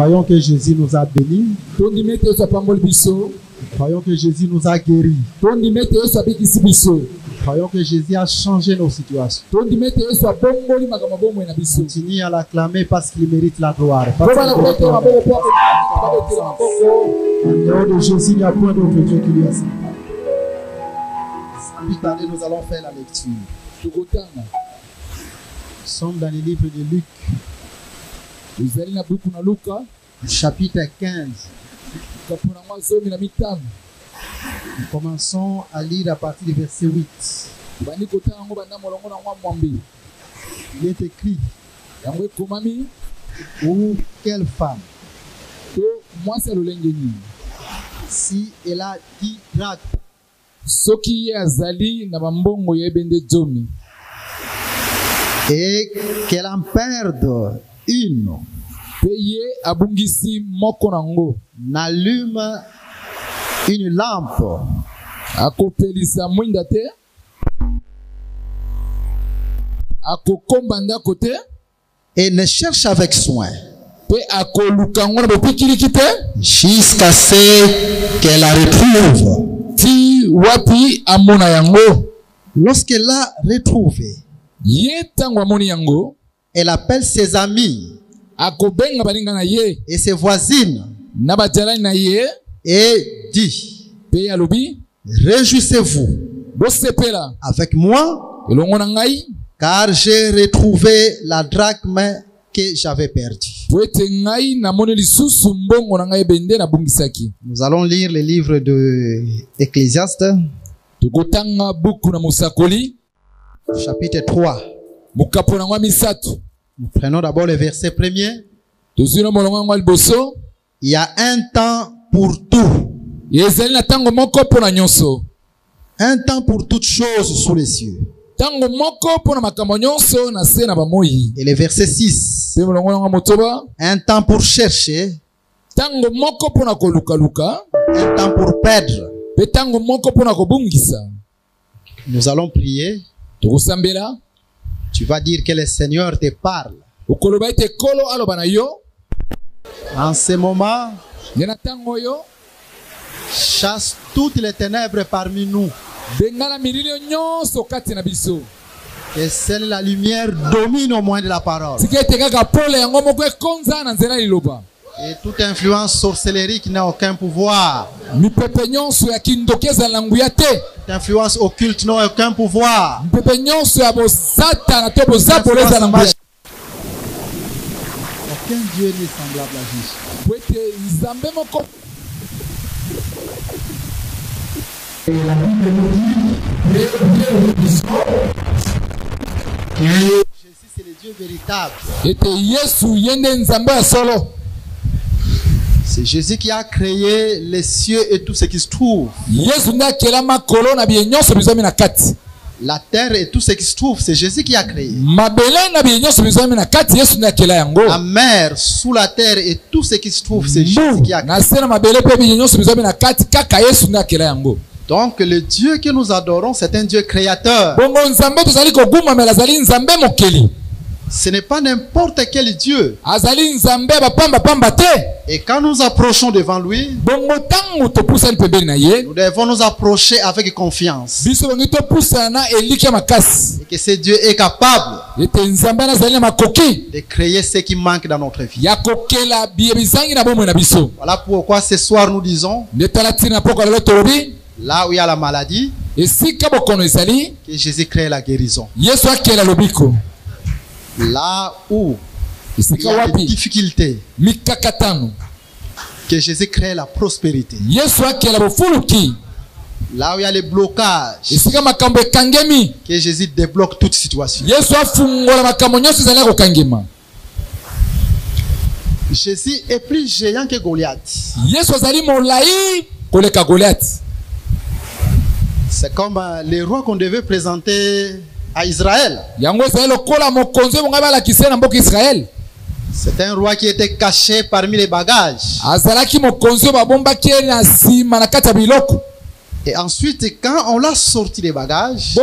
Croyons que Jésus nous a bénis. Croyons que Jésus nous a guéris. Croyons que Jésus a changé nos situations. Continuez à l'acclamer parce qu'il mérite la gloire. En dehors de Jésus, il n'y a point d'autre Dieu qui lui a semblable. Sans plus tarder, nous allons faire la lecture. Nous sommes dans le livre de Luc. Chapitre 15. Nous commençons à lire à partir du verset 8. Il est écrit: ou quelle femme, si elle a 10 drachmes, et qu'elle en perde une, n'allume une lampe et ne cherche avec soin jusqu'à ce qu'elle la retrouve. Lorsqu'elle l'a retrouvée, elle appelle ses amis et ses voisines et dit: réjouissez-vous avec moi, car j'ai retrouvé la drachme que j'avais perdue. Nous allons lire le livre de Ecclésiaste, chapitre 3. Nous prenons d'abord le verset premier. Il y a un temps pour tout. Un temps pour toutes choses sous les cieux. Et le verset 6. Un temps pour chercher. Un temps pour perdre. Nous allons prier. Tu vas dire que le Seigneur te parle. En ce moment, chasse toutes les ténèbres parmi nous. Et seule la lumière domine au moins de la parole. Et toute influence sorcellerie qui n'a aucun pouvoir. Toute influence occulte n'a aucun pouvoir. Aucun Dieu n'est semblable à Jésus. Et la Bible nous dit Jésus, c'est le Dieu véritable. C'est Jésus qui a créé les cieux et tout ce qui se trouve. La terre et tout ce qui se trouve, c'est Jésus qui a créé. La mer, sous la terre et tout ce qui se trouve, c'est Jésus qui a créé. Donc le Dieu que nous adorons, c'est un Dieu créateur. Ce n'est pas n'importe quel Dieu. Et quand nous approchons devant lui, nous devons nous approcher avec confiance. Et que ce Dieu est capable de créer ce qui manque dans notre vie. Voilà pourquoi ce soir nous disons, là où il y a la maladie, que Jésus crée la guérison. Là où il y a des difficultés, que Jésus crée la prospérité. Là où il y a les blocages, que Jésus débloque toute situation. Jésus est plus géant que Goliath. C'est comme les rois qu'on devait présenter à Israël. C'est un roi qui était caché parmi les bagages. Et ensuite, quand on l'a sorti des bagages,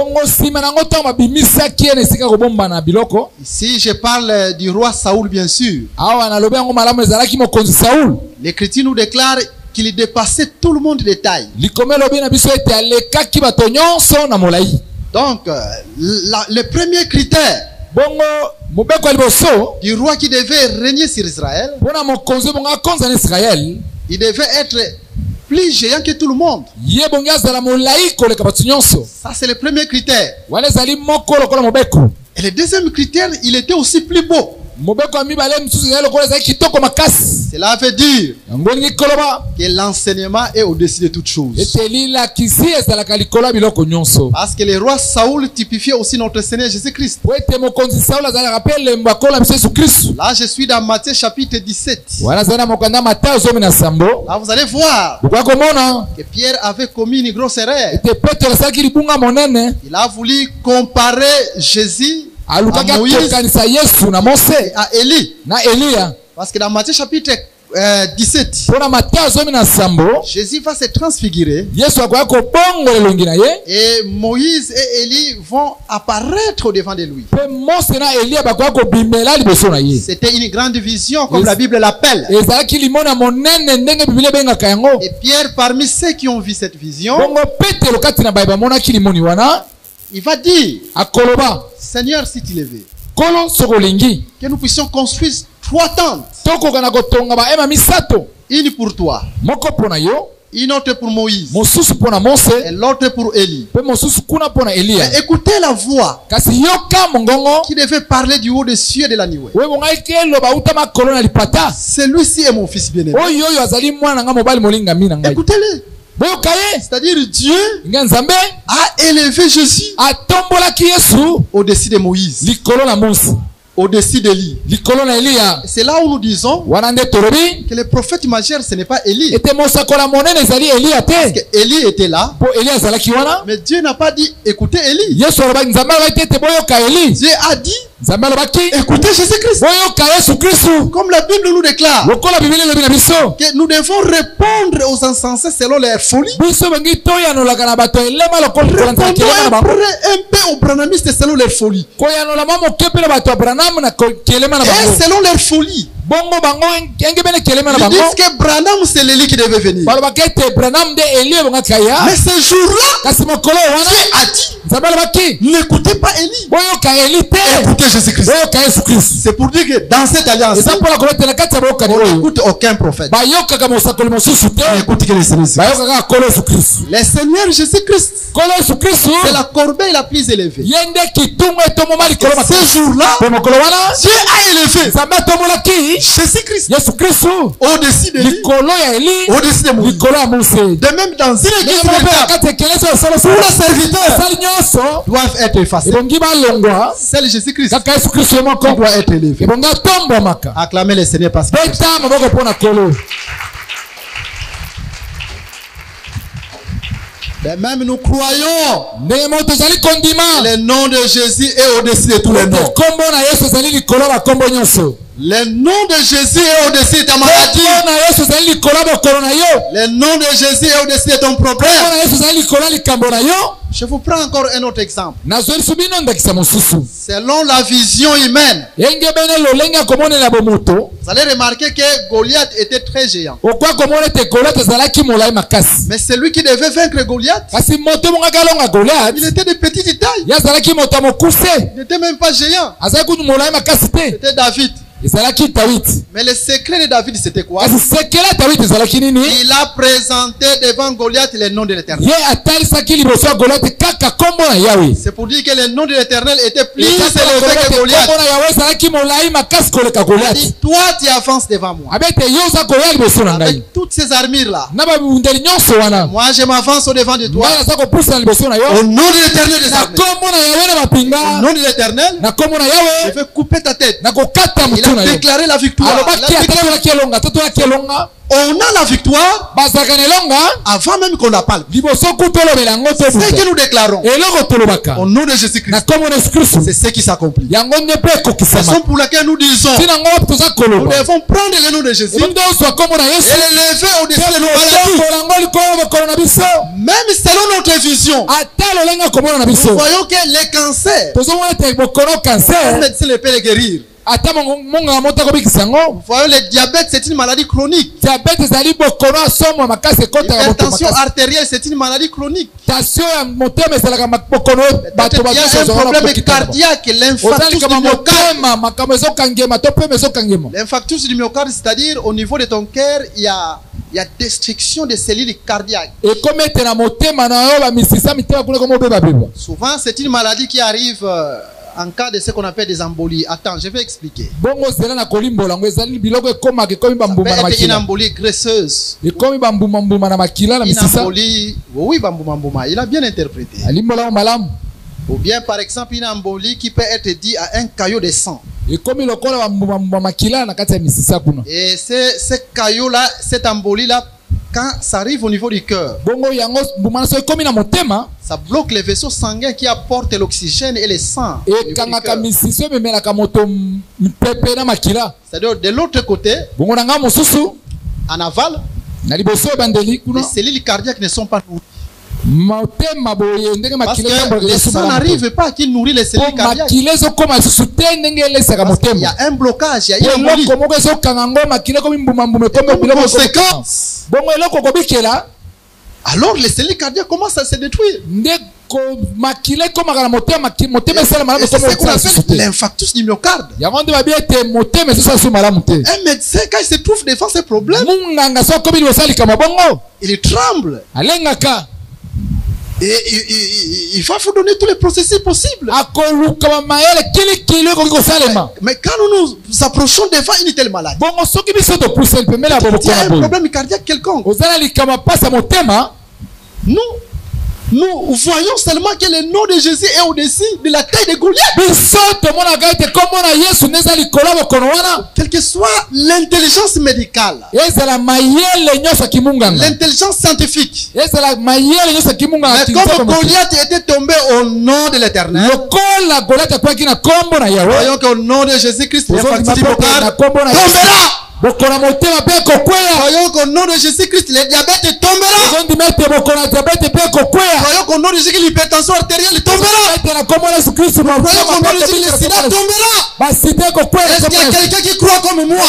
ici je parle du roi Saoul bien sûr. L'Écriture nous déclare qu'il dépassait tout le monde de taille. Donc, le premier critère du roi qui devait régner sur Israël, il devait être plus géant que tout le monde. Ça, c'est le premier critère. Et le deuxième critère, il était aussi plus beau. Cela veut dire que l'enseignement est au-dessus de toutes choses. Parce que le roi Saoul typifiait aussi notre Seigneur Jésus-Christ. Là, je suis dans Matthieu chapitre 17. Là, vous allez voir que Pierre avait commis une grosse erreur. Il a voulu comparer Jésus à Moïse et à Élie. Parce que dans Matthieu chapitre 17, Jésus va se transfigurer et Moïse et Élie vont apparaître au-devant de lui. C'était une grande vision, comme la Bible l'appelle. Et Pierre, parmi ceux qui ont vu cette vision, il va dire, Seigneur, si tu le veux, que nous puissions construire 3 tentes. Une pour toi, une autre pour Moïse, et l'autre pour Élie. Et écoutez la voix qui devait parler du haut des cieux de la nuée. Celui-ci est mon fils bien-aimé. Écoutez-le. C'est-à-dire Dieu a élevé Jésus au-dessus de Moïse, au-dessus d'Élie. C'est là où nous disons que le prophète majeur, ce n'est pas Élie. Parce que Élie était là, mais Dieu n'a pas dit écoutez Élie. Dieu a dit écoutez Jésus-Christ. Comme la Bible nous déclare que nous devons répondre aux insensés selon leur folie. Répondons un peu aux branhamistes selon leur folie. Et selon leur folie, ils disent que Branham c'est l'Élie qui devait venir. Mais ce jour-là, Dieu a dit n'écoutez pas Élie, écoutez Jésus-Christ. C'est pour dire que dans cette alliance, on n'écoute aucun prophète. On écoute que le Seigneur Jésus-Christ. Le Seigneur Jésus-Christ, c'est la corbeille la plus élevée. Ce jour-là, Dieu a élevé Jésus-Christ au-dessus de lui, au-dessus de Moïse. De même dans une église véritable, tous les serviteurs doivent être effacés. Seul Jésus-Christ doit être élevé. Acclamez le Seigneur parce que de même nous croyons le nom de Jésus est au-dessus de tous les noms. Le nom de Jésus est au-dessus de ta maladie. Le nom de Jésus est au-dessus de ton problème. Je vous prends encore un autre exemple. Selon la vision humaine, vous allez remarquer que Goliath était très géant. Mais celui qui devait vaincre Goliath, il était de petite taille. Il n'était même pas géant. C'était David. Mais le secret de David c'était quoi? Il a présenté devant Goliath le nom de l'Éternel. C'est pour dire que le nom de l'Éternel était plus élevé que Goliath. Il dit, toi tu avances devant moi avec toutes ces armures là. Moi je m'avance au devant de toi au nom de l'Éternel des armées. Au nom de l'Éternel, je vais couper ta tête. Il a déclaré la victoire. On a la victoire avant même qu'on la parle. C'est ce que nous déclarons au nom de Jésus-Christ. C'est ce qui s'accomplit. La raison pour laquelle nous disons nous devons prendre le nom de Jésus et l'élever au-dessus de nos maladies. Même selon notre vision, nous voyons que les cancers, le médecin ne peut les guérir. Vous voyez, le diabète, c'est une maladie chronique. L'hypertension artérielle, c'est une maladie chronique. Il y a un problème cardiaque, l'infarctus du myocarde. L'infarctus du myocarde, c'est-à-dire au niveau de ton cœur, il y a destruction des cellules cardiaques. Souvent, c'est une maladie qui arrive en cas de ce qu'on appelle des embolies. Attends, je vais expliquer. Ça peut être une embolie graisseuse. Une embolie, oui, il a bien interprété. Ou bien, par exemple, une embolie qui peut être due à un caillot de sang. Et ce caillot-là, cette embolie-là, quand ça arrive au niveau du cœur, ça bloque les vaisseaux sanguins qui apportent l'oxygène et le sang. C'est-à-dire de l'autre côté, en aval, les cellules cardiaques ne sont pas nourries. Parce que le sang n'arrive pas qui nourrit les cellules cardiaques. Il y a un blocage, il y a une embolie. Conséquence, alors les cellules cardiaques commencent à se détruire. C'est ce qu'on appelle l'infarctus du myocarde. Un médecin, quand il se trouve devant ces problèmes, il tremble. Et il va vous donner tous les processus possibles. Mais quand nous nous approchons devant une telle maladie, il y a un problème cardiaque quelconque, nous voyons seulement que le nom de Jésus est au-dessus de la taille de Goliath. Quelle que soit l'intelligence médicale, l'intelligence scientifique, mais comme Goliath était tombé au nom de l'Éternel, voyons qu'au nom de Jésus-Christ, tombera. Voyons qu'au nom de Jésus-Christ, le diabète tombera. Voyons qu'au nom de Jésus-Christ, l'hypertension artérielle tombera. Voyons qu'au nom de Jésus-Christ, le sida tombera. Est-ce qu'il y a quelqu'un qui croit comme moi?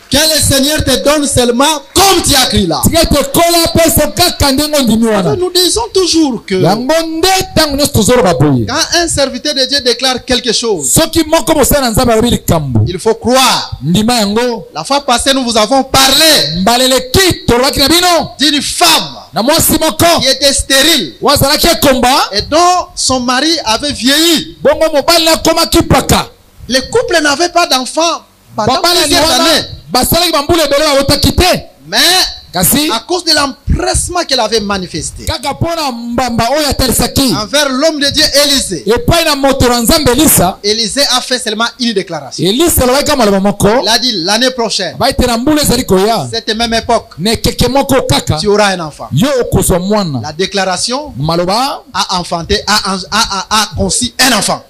Que le Seigneur te donne seulement comme tu as écrit là. Nous disons toujours que quand un serviteur de Dieu déclare quelque chose, il faut croire. La fois passée, nous vous avons parlé d'une femme qui était stérile et dont son mari avait vieilli. Le couple n'avait pas d'enfant pendant plusieurs années. Mais à cause de l'empressement qu'elle avait manifesté envers l'homme de Dieu Élisée, Élisée a fait seulement une déclaration. Il a dit l'année prochaine, cette même époque, tu auras un enfant. La déclaration a enfanté, a conçu un enfant.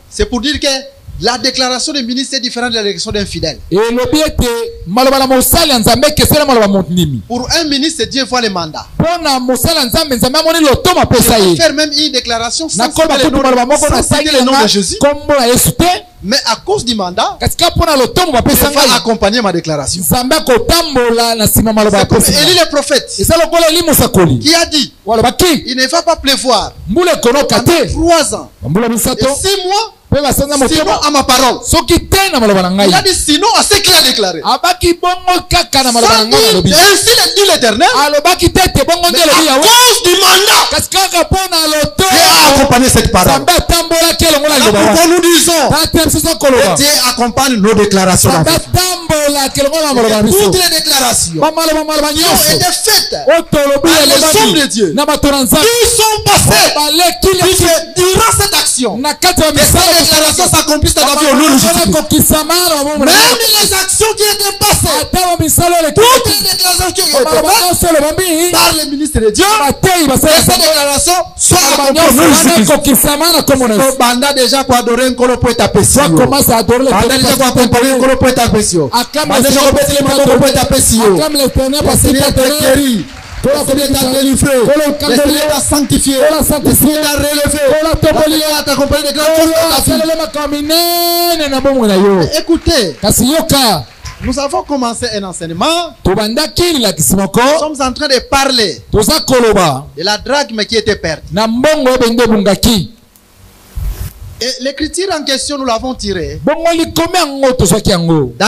C'est pour dire que la déclaration des ministres est différente de la déclaration d'un fidèle. Pour un ministre, Dieu voit le mandat. Il faire même une déclaration sans citer le nom de Jésus. Mais à cause du mandat, il va accompagner ma déclaration. C'est comme Élie le prophète qui a dit il ne va pas pleuvoir pendant 3 ans et 6 mois. Sinon à ma parole. Il a dit sinon à ce qu'il a déclaré. Ainsi dit l'Éternel. Mais à cause du mandat, Dieu a accompagné cette parole. Pourquoi nous disons Dieu accompagne nos déclarations. Toutes les déclarations qui ont été faites à la somme de Dieu, qui sont passées durant cette action. mission. Que cette déclaration s'accomplisse dans ta vie au nom de Jésus. Même les actions qui étaient passées, toutes les déclarations qui ont été faites par les ministres de Dieu, que cette déclaration soit accomplie. Banda déjà quoi adorer un colo pour taper si. Banda déjà quoi comparer un colo pour taper si. Banda déjà quoi péter les mains pour taper si. Le Seigneur t'a guéri. Le Seigneur t'a délivré. Le Seigneur t'a sanctifié. Le Seigneur t'a relevé. Le Seigneur t'a accompagné de grandes choses. Écoutez, nous avons commencé un enseignement. Nous sommes en train de parler de la drachme qui était perdue. Et l'écriture en question, nous l'avons tirée dans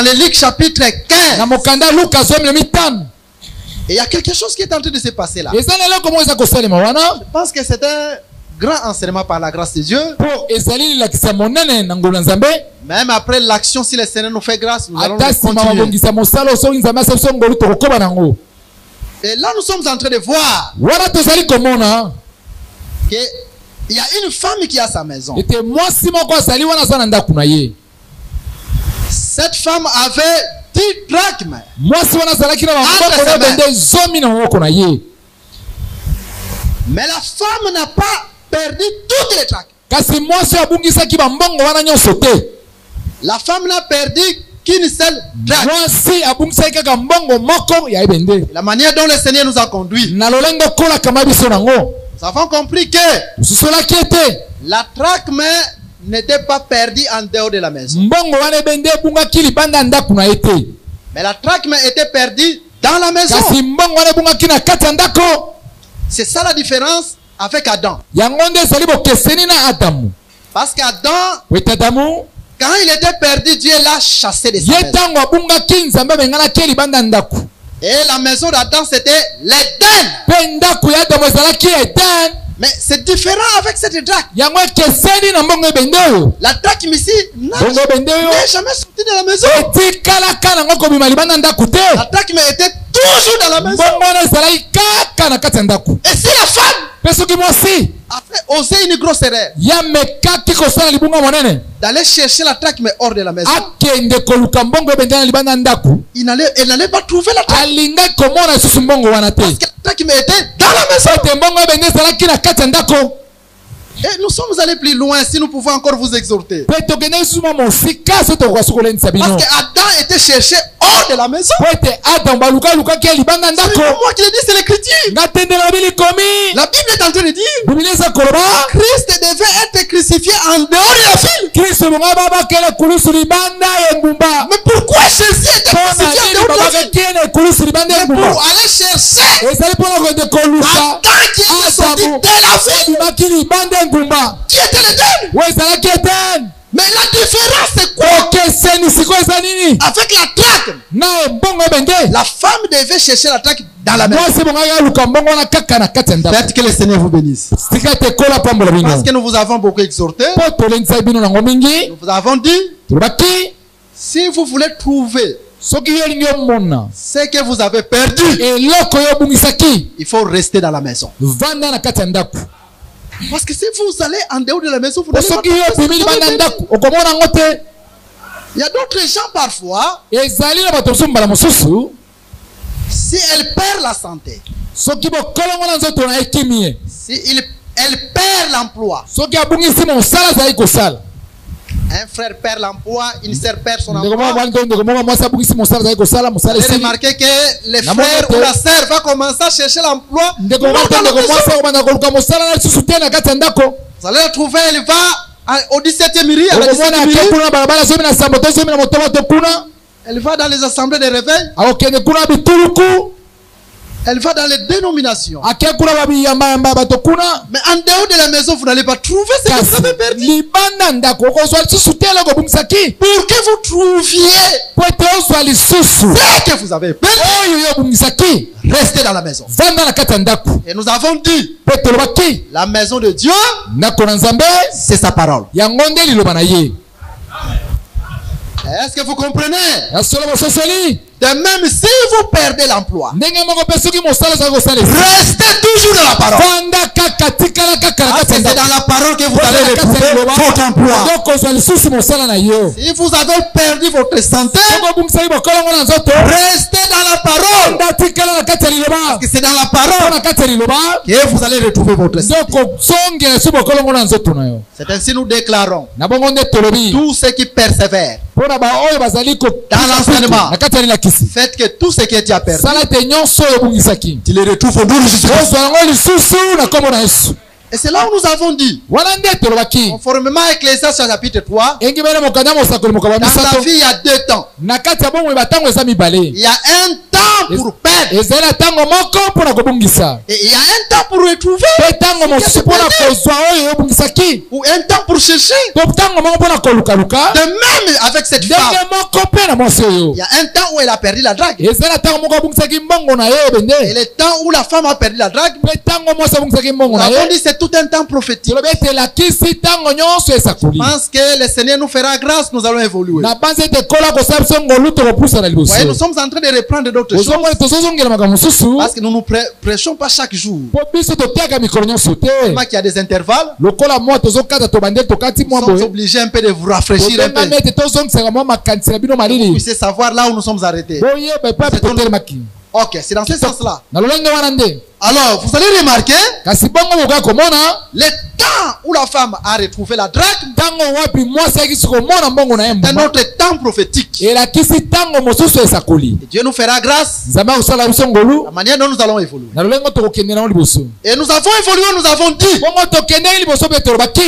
le Luc chapitre 15. Et il y a quelque chose qui est en train de se passer là. Je pense que c'est un grand enseignement par la grâce de Dieu. Même après l'action, si le Seigneur nous fait grâce, nous allons continuer. Et là, nous sommes en train de voir qu'il y a une femme qui a sa maison. Cette femme avait 10 drachmes. Mais la femme n'a pas perdu toutes les drachmes. La femme n'a perdu qu'une seule drachme. La manière dont le Seigneur nous a conduits, nous avons compris que la drachme n'était pas perdue en dehors de la maison. Mais la drachme était perdue dans la maison. C'est ça la différence avec Adam. Parce qu'Adam, quand il était perdu, Dieu l'a chassé de sa maison. Et la maison d'Adam, c'était l'Éden. Mais c'est différent avec cette drachme. La drachme ici n'est jamais sortie de la maison. La drachme était toujours dans la maison. Et si la femme après osé une grosse erreur d'aller chercher la drachme hors de la maison, elle n'allait pas trouver la drachme. Parce que la drachme était dans la maison. Et nous sommes allés plus loin, si nous pouvons encore vous exhorter. Parce que Adam était cherché hors de la maison. C'est pas moi qui le dis, c'est l'écriture. La Bible est en train de dire Christ devait être crucifié en dehors de la ville. Mais pourquoi Jésus était crucifié en dehors de la ville? Mais pour aller chercher Adam qui est sorti de la ville. Qui était l'Éden? Mais la différence c'est quoi? Avec la drachme, la femme devait chercher la drachme dans la maison. Faites que le Seigneur vous bénisse. Parce que nous vous avons beaucoup exhorté. Nous vous avons dit, si vous voulez trouver ce que vous avez perdu, il faut rester dans la maison. Parce que si vous allez en dehors de la maison, vous n'allez pas trouver. Il y a d'autres gens parfois, si elle perd la santé, si elle perd l'emploi, un frère perd l'emploi, une sœur perd son emploi, vous allez remarquer que le frère ou la sœur va commencer à chercher l'emploi. Vous allez la trouver, elle va au 17e riz, elle va dans les assemblées de réveil, elle va dans les dénominations. Mais en dehors de la maison, vous n'allez pas trouver ce que vous avez perdu. Pour que vous trouviez ce que vous avez perdu, restez dans la maison. Et nous avons dit, la maison de Dieu, c'est sa parole. Est-ce que vous comprenez? De même, si vous perdez l'emploi, restez toujours dans la parole. Parce que c'est dans la parole que vous allez retrouver votre emploi. Si vous avez perdu votre santé, restez dans la parole. Parce que c'est dans la parole que vous allez retrouver votre santé. C'est ainsi nous déclarons tous ceux qui persévèrent dans l'enseignement. Faites que tout ce que tu as perdu, tu les retrouves au bout de Jésus. Et c'est là où nous avons dit, conformément à Ecclésiaste chapitre 3, dans la vie il y a deux temps. Il y a un temps pour perdre. Et il y a un temps pour retrouver. Ou un temps pour chercher. De même avec cette femme, il y a un temps où elle a perdu la drague. Et le temps où la femme a perdu la drague, nous avons dit c'est tout un temps prophétique. Je pense que le Seigneur nous fera grâce, nous allons évoluer. Voyez, nous sommes en train de reprendre d'autres choses. Parce que nous ne prêchons pas chaque jour. Il y a des intervalles. Nous sommes obligés un peu de vous rafraîchir un peu. Vous puissiez savoir là où nous sommes arrêtés. Ok, c'est dans ce sens-là. Alors, vous allez remarquer le temps où la femme a retrouvé la drague, c'est notre temps prophétique. Et Dieu nous fera grâce la manière dont nous allons évoluer. Et nous avons évolué, nous avons dit,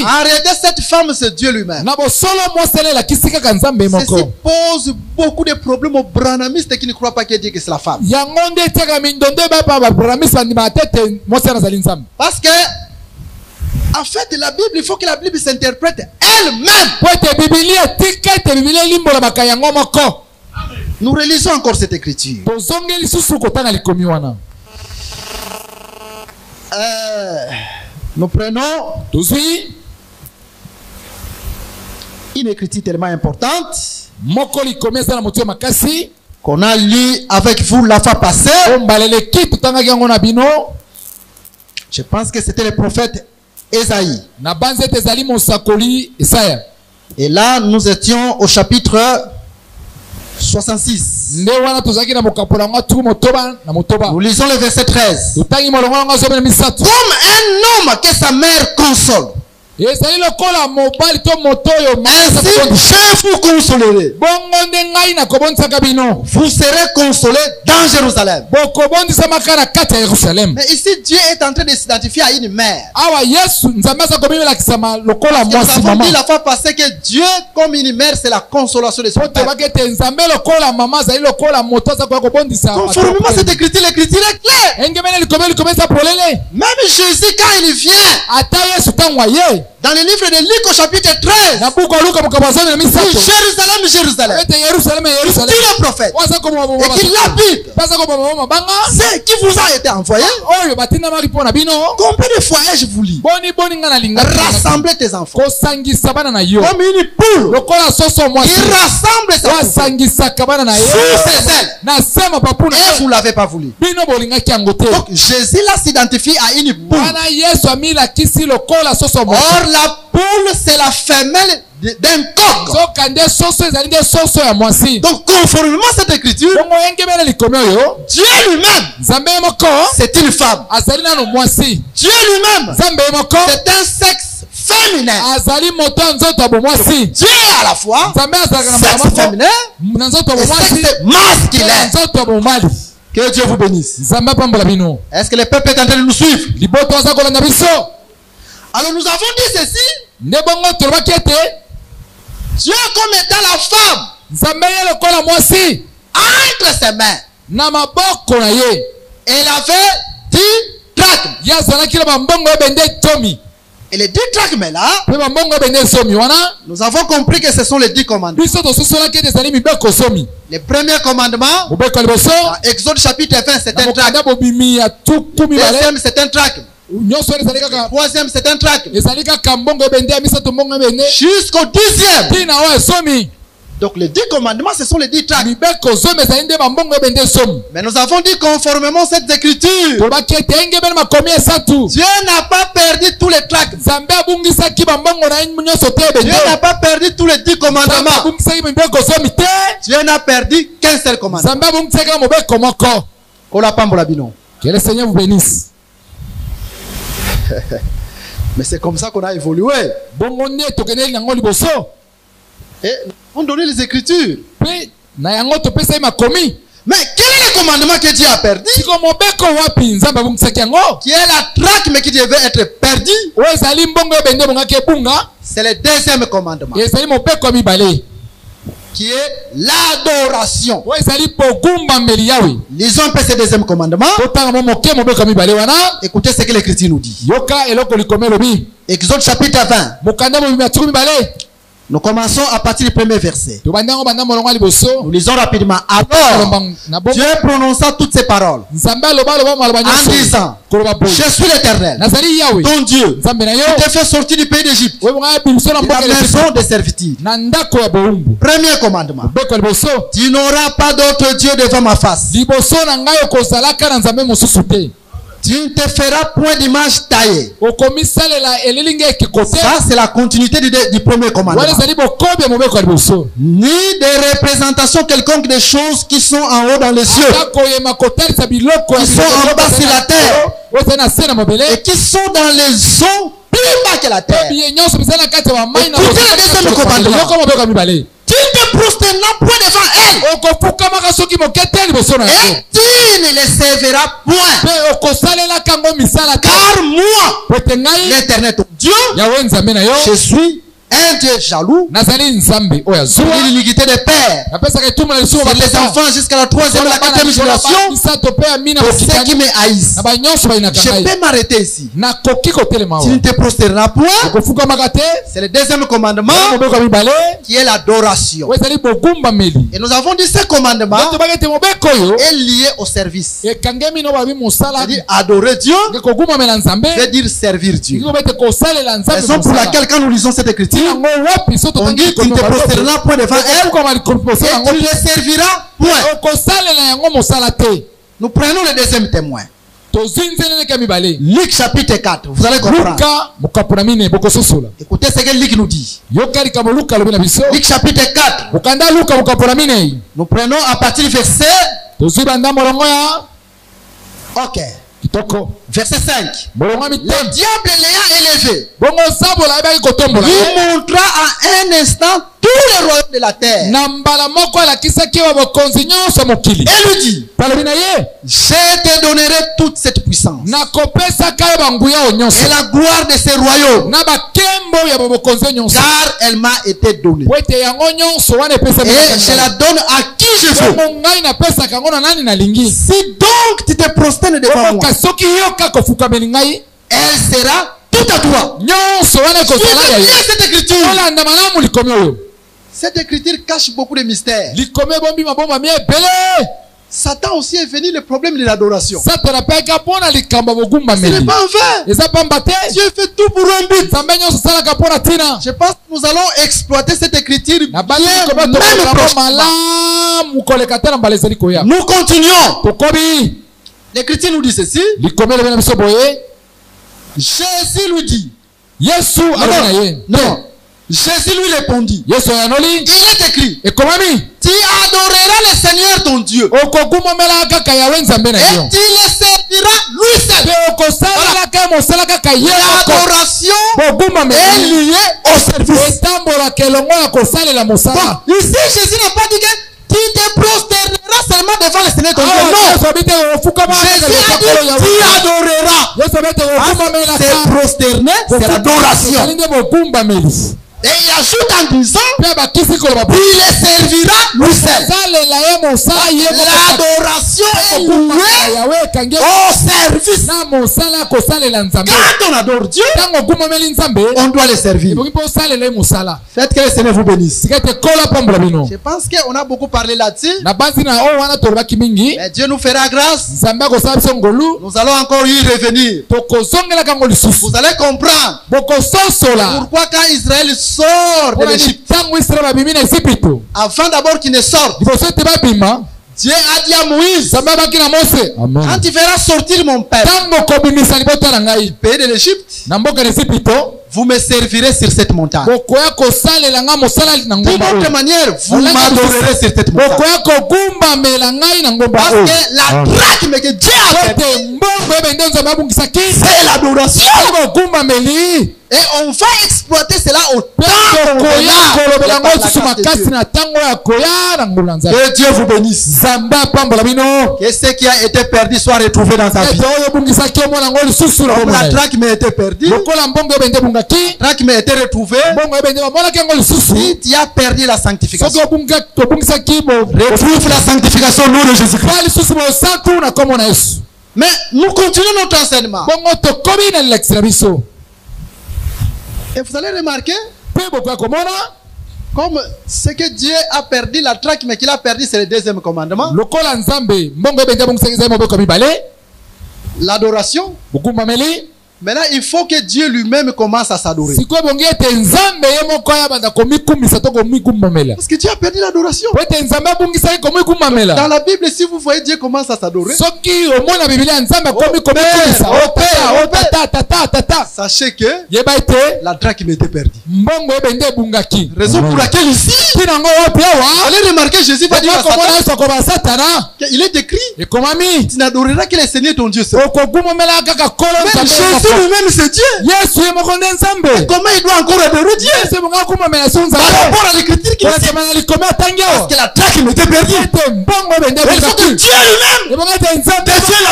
arrêtez cette femme, c'est Dieu lui-même. Ceci pose beaucoup de problèmes aux branhamistes qui ne croient pas que Dieu c'est la femme. Parce que en fait la Bible, il faut que la Bible s'interprète elle-même. Nous relisons encore cette écriture. Nous prenons une écriture tellement importante qu'on a lu avec vous la fois passée. Je pense que c'était le prophète Esaïe. Et là, nous étions au chapitre 66. Nous lisons le verset 13. Comme un homme que sa mère console, ainsi je vous consolerai. Vous serez consolés dans Jérusalem. Mais ici Dieu est en train de s'identifier à une mère. Nous avons dit la fois passée que Dieu comme une mère c'est la consolation de son peuple. Conformément à cette écriture, l'écriture est claire. Même Jésus quand il vient dans le livre de Luc au chapitre 13, Jérusalem, Jérusalem, dit le prophète, et qu'il l'habite, c'est qui vous a été envoyé. Combien de fois ai-je voulu rassembler tes enfants comme une poule qui rassemble sa poule sous ses ailes, et vous ne l'avez pas voulu. Donc Jésus là s'identifie à une poule. Or la poule c'est la femelle d'un coq. Donc conformément à cette écriture, Dieu lui-même c'est une femme. Dieu lui-même c'est un sexe féminin. Dieu est à la fois sexe féminin et sexe masculin. Que Dieu vous bénisse. Est-ce que le peuple est en train de nous suivre? Alors nous avons dit ceci. Dieu comme étant la femme entre ses mains, elle avait 10 drachmes. Et les 10 drachmes là, nous avons compris que ce sont les 10 commandements. Le premier commandement, dans Exode chapitre 20, c'est un drachme. Deuxième, c'est un drachme. Troisième, c'est un drachme. Jusqu'au 10e. Donc les 10 commandements, ce sont les 10 tracts. Mais nous avons dit conformément à cette écriture, Dieu n'a pas perdu tous les tracts. Dieu n'a pas perdu tous les 10 commandements. Dieu n'a perdu qu'un seul commandement. Que le Seigneur vous bénisse. Mais c'est comme ça qu'on a évolué. Et on donnait les écritures. Mais quel est le commandement que Dieu a perdu? Qui est la traque mais qui devait être perdu? C'est le deuxième commandement, qui est l'adoration. Lisons un peu ce deuxième commandement. Écoutez ce que l'Écriture nous dit. Exode chapitre 20. Nous commençons à partir du premier verset. Nous lisons rapidement. Alors, Dieu prononça toutes ces paroles en disant: je suis l'Éternel, ton Dieu, qui t'a fait sortir du pays d'Égypte, de la maison de servitude. Premier commandement: tu n'auras pas d'autre Dieu devant ma face. Tu ne te feras point d'image taillée. Ça, c'est la continuité du premier commandement. Ni des représentations quelconques des choses qui sont en haut dans les cieux, qui sont en bas sur la terre, et qui sont dans les eaux plus bas que la terre. Écoutez le deuxième commandement: tu ne te prosterneras point devant elle, et tu ne les serviras point, car moi, l'Éternel ton Dieu, je suis un Dieu jaloux, l'iniquité des pères sur les enfants jusqu'à la 3e et la 4e génération, pour ceux qui me haïssent. Je peux m'arrêter ici. Tu ne te prosterneras point. C'est le deuxième commandement, qui est l'adoration. Et nous avons dit ce commandement est lié au service. C'est-à-dire adorer Dieu veut dire servir Dieu. Raison pour laquelle quand nous lisons cette écriture, on dit: tu ne te prosterneras point devant elle, et tu ne les serviras point. Nous prenons le deuxième témoin. Luc chapitre 4, vous allez comprendre. Écoutez ce que Luc nous dit. Luc chapitre 4. Nous prenons à partir du verset. Ok. Verset 5. Le diable l'ayant élevé, lui montra en un instant tous les royaumes de la terre, et lui dit: je te donnerai toute cette puissance et la gloire de ces royaumes, car elle m'a été donnée, et je la donne à qui je veux. Si donc tu te prosternes devant moi, elle sera tout à toi. Cette écriture. Cette écriture cache beaucoup de mystères. Satan aussi est venu le problème de l'adoration. Ce n'est pas en vain. Dieu fait tout pour un but. Je pense que nous allons exploiter cette écriture bien, même prochainement. Nous continuons. L'écriture nous dit ceci. Jésus lui dit. Non. Jésus lui répondit. Il est écrit: tu adoreras le Seigneur ton Dieu, et tu le serviras lui seul. L'adoration est liée au service. Bon, ici Jésus n'a pas dit que tu te prosterneras seulement devant le Seigneur ton Dieu. Non. Jésus a dit: tu adoreras. C'est prosterner, c'est l'adoration. Et il ajoute en disant: il les servira lui seul. L'adoration est liée au service. Quand on adore Dieu, on doit le servir. Faites que le Seigneur vous bénisse. Je pense qu'on a beaucoup parlé là-dessus, mais Dieu nous fera grâce. Nous allons encore y revenir. Vous allez comprendre pourquoi quand Israël sort de l'Égypte, avant d'abord qu'il ne sorte, Dieu a dit à Moïse, quand tu feras sortir mon peuple du pays de l'Égypte, vous me servirez sur cette montagne. D'une autre manière, vous m'adorerez sur cette montagne. Parce que la drachme que Dieu a fait, c'est l'adoration. Et on va exploiter cela au temps que Dieu vous bénisse. Que ce qui a été perdu soit retrouvé dans sa vie. Comme la drachme a été perdue, la drachme a été retrouvée. Si tu as perdu la sanctification, retrouve la sanctification au nom de Jésus-Christ. Mais nous continuons notre enseignement. Et vous allez remarquer, comme ce que Dieu a perdu, la drachme mais qu'il a perdu, c'est le deuxième commandement. L'adoration. Maintenant, il faut que Dieu lui-même commence à s'adorer. Parce que Dieu a perdu l'adoration. Dans la Bible, si vous voyez Dieu commence à s'adorer, sachez que la drachme était perdue. Raison pour laquelle ici, allez remarquer, Jésus va dire à Satan, il est écrit, tu n'adoreras que le Seigneur ton Dieu seul. Même Jésus lui-même c'est Dieu. Et comment il doit encore adorer Dieu? Par rapport à l'écriture qui dit, parce que la drachme était perdue. Il faut que Dieu lui-même devienne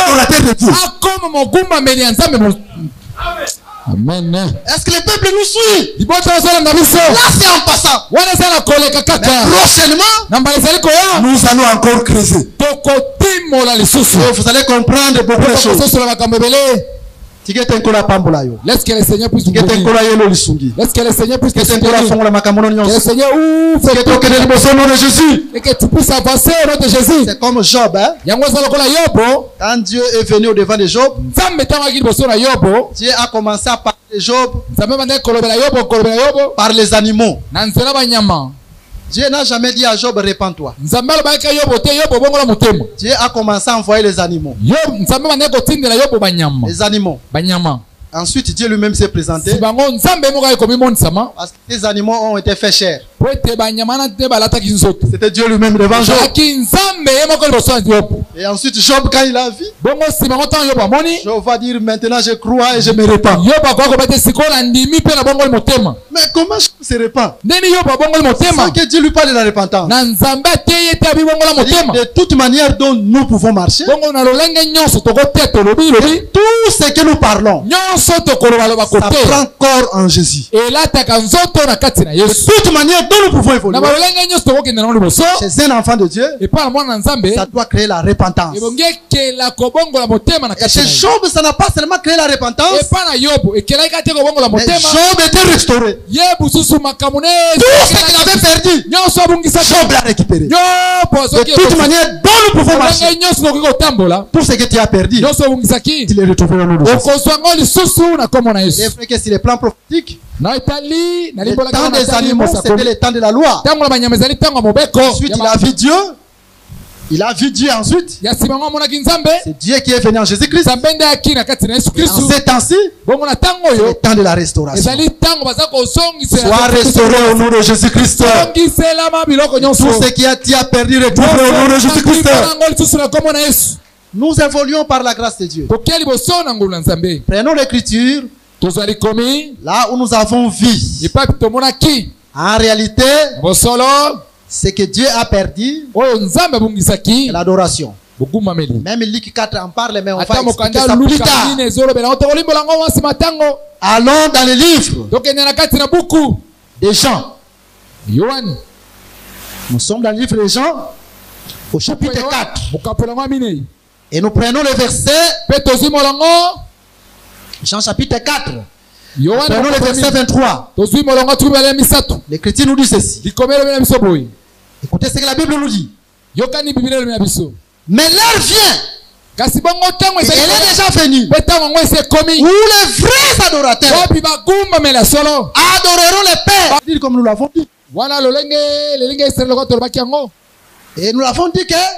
l'adorateur de Dieu. Amen. Est-ce que le peuple nous suit? Là c'est en passant. Mais prochainement, nous allons encore creuser. Vous allez comprendre beaucoup de choses. Laisse que le Seigneur puisse vous bénir. Laisse que le Seigneur puisse te soutenir. Que le Seigneur ouvre et que tu puisses avancer au nom de Jésus. C'est comme Job, hein? Quand Dieu est venu au devant de Job, Dieu a commencé à parler de Job par les animaux. Dieu n'a jamais dit à Job, répands-toi. Dieu a commencé à envoyer les animaux. Les animaux. Ensuite, Dieu lui-même s'est présenté. Parce que les animaux ont été faits chair. C'était Dieu lui-même devant Job. Et ensuite, Job, quand il a vu, Job va dire, maintenant je crois et je me répands. Mais comment je se répands? Sans que Dieu lui parle de la repentance. De toute manière dont nous pouvons marcher, tout ce que nous parlons, ça prend corps en Jésus. De toute manière dont nous pouvons évoluer, chez un enfant de Dieu, ça doit créer la repentance. Et chez Job, ça n'a pas seulement créé la repentance, mais Job était restauré. Tout ce qu'il avait perdu, Job l'a récupéré. De toute manière dont nous pouvons marcher, tout ce que tu as perdu, tu l'as retrouvé dans nos dossiers. C'est vrai que c'est le plan prophétique. Le temps des animaux, c'était le temps de la loi. Ensuite, il a vu Dieu. Il a vu Dieu ensuite. C'est Dieu qui est venu en Jésus-Christ. En ces temps-ci, c'est le temps de la restauration. Sois restauré au nom de Jésus-Christ. Tout ce qui a perdu, retrouvé au nom de Jésus-Christ. Nous évoluons par la grâce de Dieu. Prenons l'écriture. Là où nous avons vu. En réalité, ce que Dieu a perdu, c'est l'adoration. Même Luc 4 en parle, mais on va expliquer ça plus tard. Allons dans le livre des Jean. Nous sommes dans le livre des Jean, au chapitre 4. Et nous prenons le verset, Jean chapitre 4. Prenons le verset 23. L'Écriture nous dit ceci. Écoutez ce que la Bible nous dit. Mais l'heure vient, et elle est déjà venue, où les vrais adorateurs adoreront le Père, comme nous l'avons dit. Et nous l'avons dit que Caïn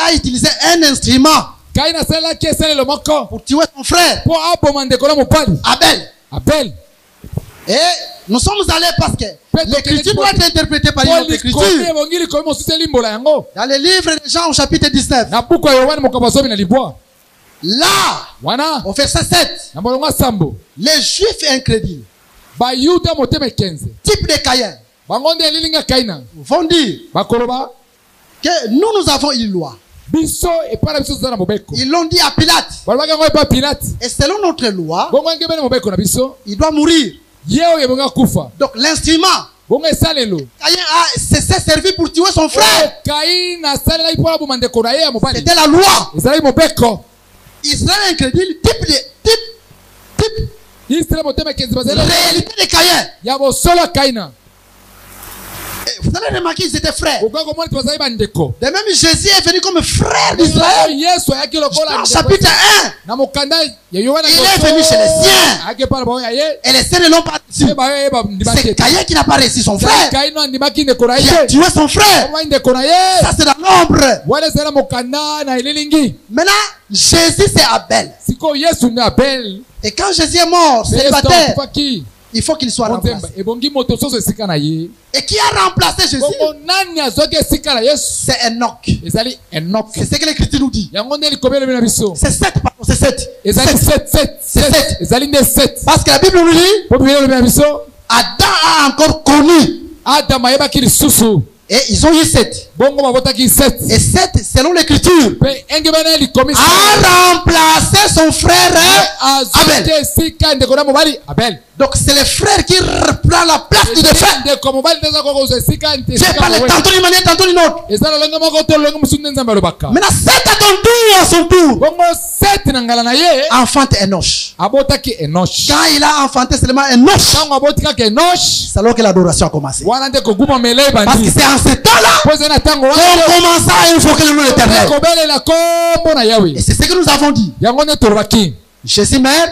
a utilisé un instrument pour tuer son frère, Abel. Et nous sommes allés parce que l'écriture doit être interprétée par une autre écriture. Dans le livre de Jean au chapitre 19. Là, au verset 7, les Juifs incrédules, type de Caïn, vont dire que nous avons une loi. Ils l'ont dit à Pilate. Et selon notre loi, il doit mourir. Donc l'instrument, Caïn s'est servi pour tuer son frère. C'était la loi. Israël incrédule, type réalité de Caïn. Vous allez remarquer qu'ils étaient frères. De même, Jésus est venu comme frère d'Israël. Dans chapitre 1, il est venu chez les siens. Et les siens ne l'ont pas reçu. C'est Caïn qui n'a pas reçu son frère. Qui a tué son frère. Ça, c'est dans l'ombre. Maintenant, Jésus, c'est Abel. Et quand Jésus est mort, célibataire, il faut qu'il soit remplacé. Et qui a remplacé Jésus? C'est Enoch. C'est ce que l'Écriture nous dit. C'est 7, pardon, c'est 7. Parce que la Bible nous dit, Adam a encore connu. Et ils ont eu 7. Et 7, selon l'Écriture, a remplacé son frère Abel. Donc c'est le frère qui reprend la place du défunt. Dieu parle tantôt d'une manière, tantôt d'une autre. Maintenant 7 à son tour, enfante Enoch. Quand il a enfanté seulement Enoch, c'est alors que l'adoration a commencé. Parce que c'est en ce temps-là qu'on commence à invoquer le nom de l'Éternel. Et c'est ce que nous avons dit. Jésus meurt.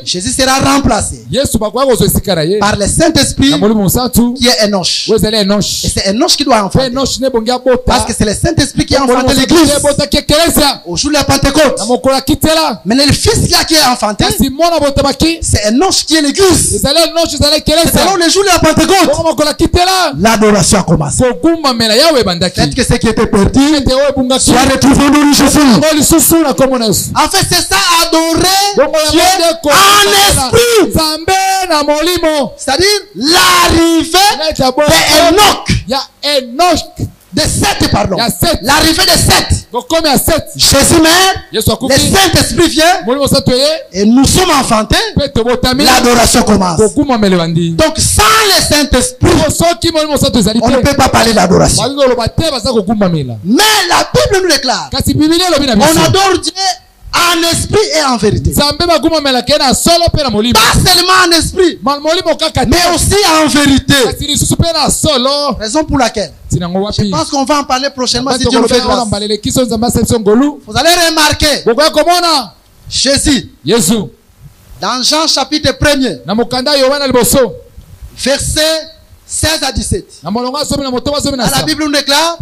Jésus sera remplacé par le Saint-Esprit qui est Enoch. Et c'est Enoch qui doit enfanter. Parce que c'est le Saint-Esprit qui a enfanté l'Église au jour de la Pentecôte. Mais le Fils qui est enfanté, c'est Enoch qui est l'Église. C'est selon le jour de la Pentecôte, l'adoration a commencé. Peut-être que ce qui était perdu soit retrouvé dans Jésus. En fait, c'est ça, adorer Dieu en esprit. C'est-à-dire l'arrivée d'Enoch. De 7, pardon. L'arrivée de 7. Jésus meurt. Le Saint-Esprit vient. Et nous sommes enfantés. L'adoration commence. Donc sans le Saint-Esprit, on ne peut pas parler d'adoration. Mais la Bible nous déclare, on adore Dieu en esprit et en vérité. Pas seulement en esprit, mais aussi en vérité. Raison pour laquelle je pense qu'on va en parler prochainement si Dieu nous fait grâce. Vous allez remarquer Jésus dans Jean chapitre 1er, verset 16 à 17. La Bible nous déclare,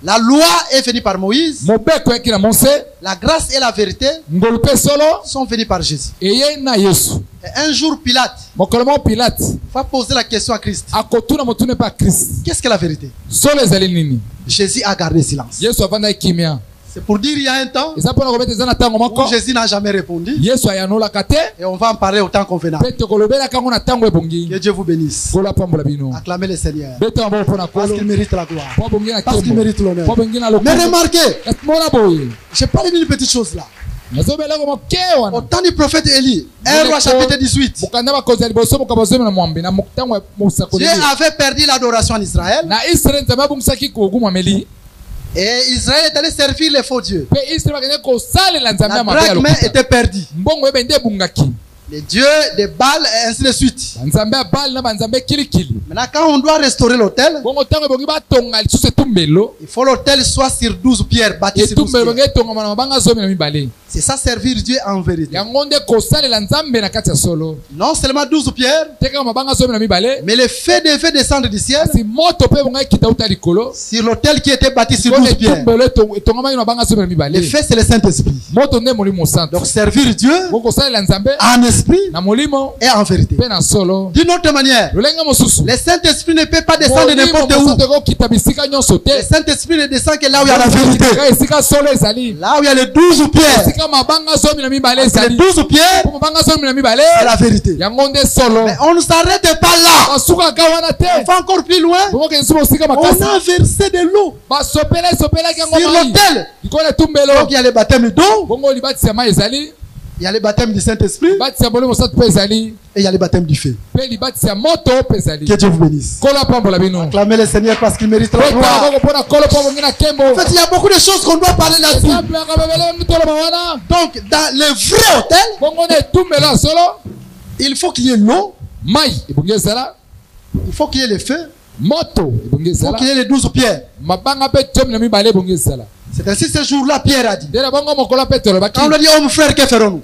la loi est venue par Moïse. La grâce et la vérité sont venues par Jésus. Et un jour, Pilate va poser la question à Christ. Qu'est-ce que la vérité? Jésus a gardé silence. C'est pour dire il y a un temps où Jésus n'a jamais répondu. Et on va en parler au temps convenable. Que Dieu vous bénisse. Acclamez le Seigneur. Parce qu'il mérite la gloire. Parce qu'il mérite l'honneur. Mais remarquez, je parle d'une petite chose là. Au temps du prophète Élie, 1 Roi chapitre 18, Dieu avait perdu l'adoration en Israël. Et Israël est allé servir les faux dieux. La drachme était perdue. Les dieux de Baal et ainsi de suite. Maintenant, quand on doit restaurer l'autel, il faut l'autel soit sur 12 pierres, bâti sur 12 pierres. C'est ça, servir Dieu en vérité. Non seulement 12 pierres, mais le feu devait descendre du ciel sur l'autel qui était bâti sur 12 pierres. Le feu, c'est le Saint-Esprit. Donc servir Dieu en esprit et en vérité. D'une autre manière, le Saint-Esprit ne peut pas descendre n'importe où. Le Saint-Esprit ne descend que là où il y a la vérité. Là où il y a les 12 pierres. Les 12 pierres, c'est la vérité. Mais on ne s'arrête pas là. On va encore plus loin. On a versé de l'eau sur l'autel. Donc il y a le baptême d'eau, il y a le baptême du Saint-Esprit et il y a le baptême du feu. Que Dieu vous bénisse. Acclamez le Seigneur parce qu'il mérite la gloire. En fait, il y a beaucoup de choses qu'on doit parler là-dessus. Donc, dans le vrai autel, il faut qu'il y ait l'eau, il faut qu'il y ait le feu, il faut qu'il y ait les 12 pierres. C'est ainsi ce jour-là, Pierre a dit. Quand on lui a dit, oh mon frère, que ferons-nous?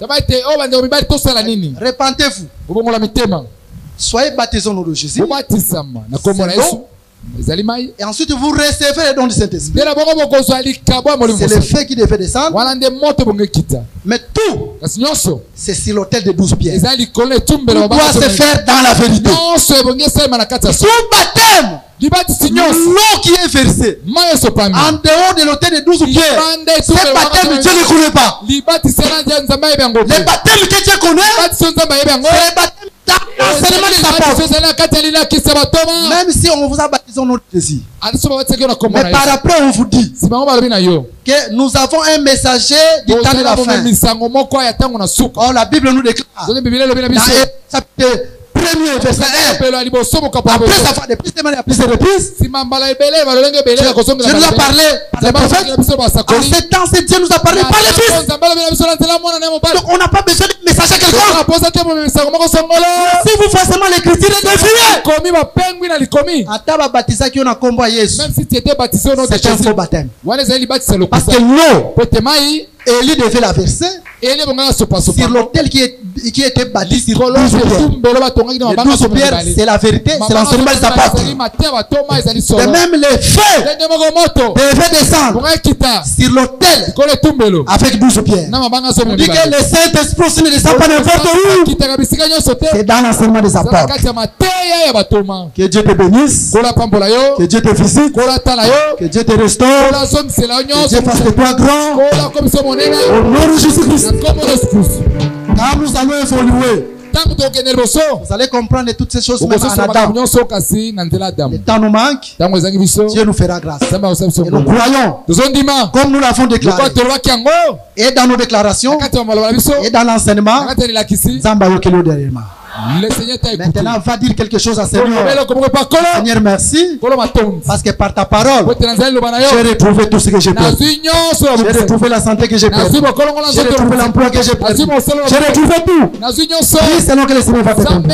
Repentez-vous. Soyez baptisés au nom de Jésus. Et ensuite vous recevez le don du Saint-Esprit. C'est le feu qui devait descendre. Mais tout, c'est sur l'autel de 12 pierres. Tout doit se faire dans la vérité. Tout baptême, l'eau qui est versée en dehors de l'autel de 12 pierres, ce baptême Dieu ne connaît pas. Le baptême que Dieu connaît, c'est le baptême dans l'enseignement des apôtres. Même si on vous a baptisé au nom de Jésus, mais par après on vous dit que nous avons un messager du temps de la fin. Or la Bible nous déclare dans chapitre 1er verset 1, après avoir des prises à plusieurs reprises, Dieu nous a parlé par les prophètes. En ce temps, c'est Dieu nous a parlé par les fils. Donc on n'a pas besoin de messager quelqu'un. Si vous faites seulement l'écriture est définie. Ataba baptisa qui on a combat Jésus. C'est un faux baptême. Parce que l'eau, Élie devait la verser sur l'autel qui était bâti sur 12 pierres. Les 12 pierres, c'est la vérité, c'est l'enseignement des apôtres. Et même les feux devaient descendre sur l'autel avec 12 pierres. On dit que le Saint-Esprit ne descend pas n'importe où. C'est dans l'enseignement des apôtres. Que Dieu te bénisse, que Dieu te visite, que Dieu te restaure, que Dieu fasse de toi grand. Au nom de Jésus-Christ. Quand nous allons évoluer, vous allez comprendre toutes ces choses même en Adam. Le temps nous manque. Dieu nous fera grâce. Et nous croyons, comme nous l'avons déclaré. Et dans nos déclarations, et dans l'enseignement, maintenant, va dire quelque chose à Seigneur. Seigneur, merci. Parce que par ta parole, j'ai retrouvé tout ce que j'ai perdu. J'ai retrouvé la santé que j'ai perdue. J'ai retrouvé l'emploi que j'ai perdu. J'ai retrouvé tout. Oui, selon que le Seigneur va te donner.